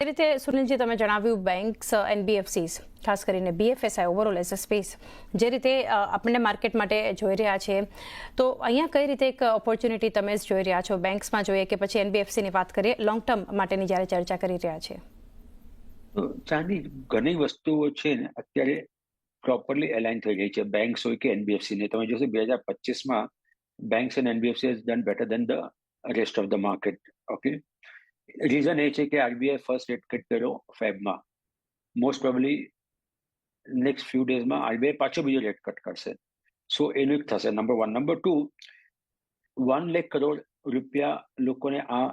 એ રીતે સુનિલજી તમે જણાવ્યું બેંક્સ એનબીએફસીસ ખાસ કરીને બીએફએસઆઈ ઓવરઓલ એઝ અ સ્પેસ જે રીતે આપણને માર્કેટ માટે જોઈ રહ્યા છે, તો અહીંયા કઈ રીતે એક ઓપોર્ચ્યુનિટી તમે જોઈ રહ્યા છો બેંક્સમાં જોઈએ કે પછી એનબીએફસીની વાત કરીએ લોંગ ટર્મ માટેની જ્યારે ચર્ચા કરી રહ્યા છે? તો ચાંદી ઘણી વસ્તુઓ છે ને અત્યારે પ્રોપરલી એલાઇન થઈ ગઈ છે, બેંક્સ હોય કે એનબીએફસી ને. તમે જોશો 2025માં banks and NBFC has done better than the rest of the market. Okay, reason એ છે કે આરબીઆઈ ફર્સ્ટ રેટ કટ કર્યો ફેબમાં. મોસ્ટ પ્રોબેબલી નેક્સ્ટ ફ્યુ ડેઝમાં આરબીઆઈ પાછો બીજો રેટ કટ કરશે. સો એનું એક થશે નંબર 1. નંબર 2, 1 લાખ કરોડ રૂપિયા લોકોને આ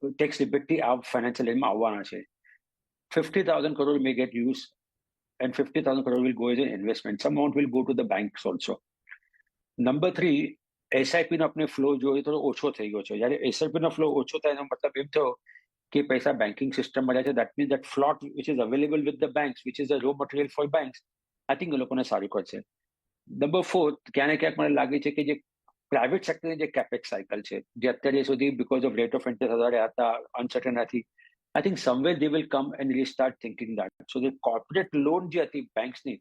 ટેક્સ રિબેટથી આ ફાઇનાન્શિયલ યરમાં આવવાના છે. 50,000 crore may get used and 50,000 crore will go as an investment. Some amount will go to the banks also. Number 3, SIP નો આપણે ફ્લો જોઈએ થોડો ઓછો થઈ ગયો છે. જ્યારે એસઆઈપી નો ફ્લો ઓછો થાય એનો મતલબ એમ થયો કે પૈસા બેન્કિંગ સિસ્ટમ મળ્યા છે. That means that float which is available with the banks which is the raw material for banks, I think એ લોકોને સારું કરશે. નંબર 4, ક્યાં ને ક્યાંક મને લાગે છે કે જે પ્રાઇવેટ સેક્ટરની જે કેપેક્સ સાયકલ છે જે અત્યારે સુધી because off rate of interest વધારે હતા, અનસર્ટન હતી, I think somewhere they will come and restart thinking that. So the corporate loan જે હતી બેંક્સની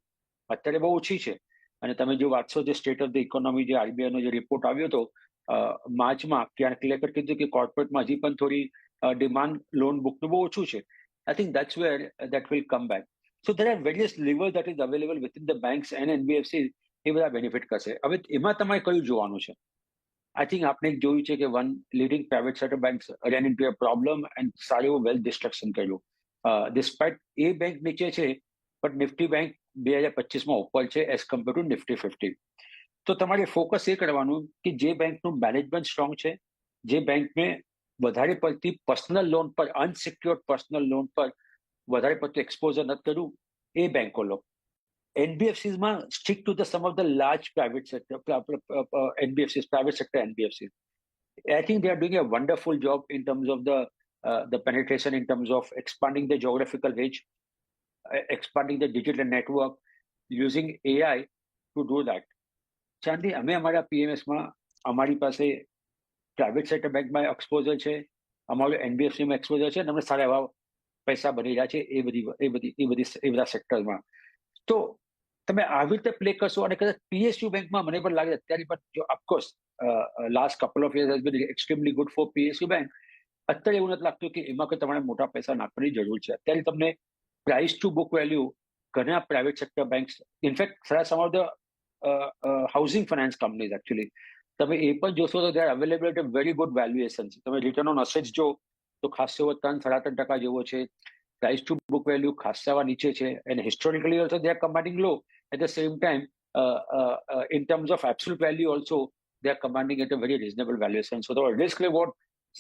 અત્યારે બહુ ઓછી છે. અને તમે જો વાંચશો જે સ્ટેટ ઓફ ધ ઇકોનોમી જે આરબીઆઈ નો જે રિપોર્ટ આવ્યો હતો માર્ચમાં, ત્યાં ક્લિયર કીધું કે કોર્પોરેટમાં હજી પણ થોડી ડિમાન્ડ લોન બુકનું બહુ ઓછું છે. I think that's where that will come back. So there are various levers that is available within the banks and NBFC. એ બધા બેનિફિટ કરશે. હવે એમાં તમારે કયું જોવાનું છે? I think આપણે જોયું છે કે one leading private sector banks ran into a problem and સારું એવું વેલ્થ ડિસ્ટ્રક્શન કર્યું. ડિસ્પાઇટ એ બેંક નીચે છે બટ નિફ્ટી બેંક 2025માં ઉપર છે એઝ કમ્પેર ટુ નિફ્ટી 50. તો તમારે ફોકસ એ કરવાનું કે જે બેંકનું મેનેજમેન્ટ સ્ટ્રોંગ છે, જે બેંકને વધારે પડતી પર્સનલ લોન પર, અનસિક્યોર્ડ પર્સનલ લોન પર વધારે પડતું એક્સપોઝર નથી કર્યું, એ બેંકો લો. NBFCs stick to some of the large private sector NBFCs, private sector NBFCs. I think they are doing a wonderful job in terms of the penetration, in terms of expanding the geographical reach, expanding the digital network, using AI to do that. ચાંદી, અમે અમારા પીએમએસમાં અમારી પાસે private sector બેંકમાં exposure છે, અમારું એનબીએફસીમાં exposure છે, અને અમને સારા એવા પૈસા બની રહ્યા છે એ બધા સેક્ટરમાં. તો તમે આવી રીતે પ્લે કરશો અને કદાચ પીએસયુ બેંકમાં મને પણ લાગે અત્યારે પણ જો of course last couple of years has been extremely good for PSU bank. અત્યારે એવું નથી લાગતું કે એમાં કોઈ તમારે મોટા પૈસા નાખવાની જરૂર છે. અત્યારે તમને પ્રાઇસ ટુ બુક વેલ્યુ ઘણા private sector banks, in fact some of the housing finance companies actually તમે એ પણ જોશો તો they are available at a very good valuation. તમે રિટર્ન ઓન અસેટ્સ જો તો ખાસ એવો 3-3.5% જેવો છે. પ્રાઇસ ટુ બુક વેલ્યુ ખાસા નીચે છે, અને historically also they are commanding low. At the same time, in terms of absolute value also, they are commanding at a very reasonable valuation. So the risk reward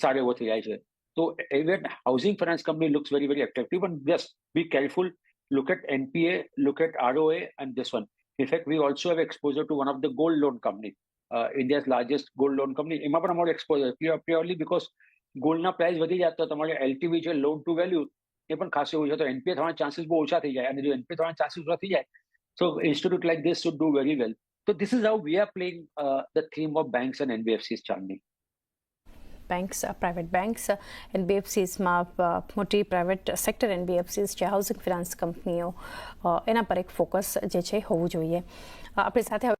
સારો એવો થઈ જાય છે. So even housing finance company looks very, very attractive. And just be careful. Look at NPA, look at ROA, and this one. In fact, we also have exposure to one of the gold loan company, India's largest gold loan company. એમાં પણ અમારું exposure purely because ગોલ્ડના price વધી જાય તો તમારે LTV છે, loan two value, એ પણ ખાસ એવું છે. તો એનપીએ થવાના ચાન્સીસ બહુ ઓછા થઈ જાય, અને જો એનપીએ થવાના ચાન્સીસ ઓછા થઈ જાય, so institute like this should do very well. So this is how we are playing the theme of banks and NBFCs, Chandni. Banks, private banks, એનબીએફસીસમાં મોટી પ્રાઇવેટ સેક્ટર એનબીએફસીસ છે, હાઉસિંગ ફિનાન્સ કંપનીઓ, એના પર એક ફોકસ જે છે હોવું જોઈએ. આપણી સાથે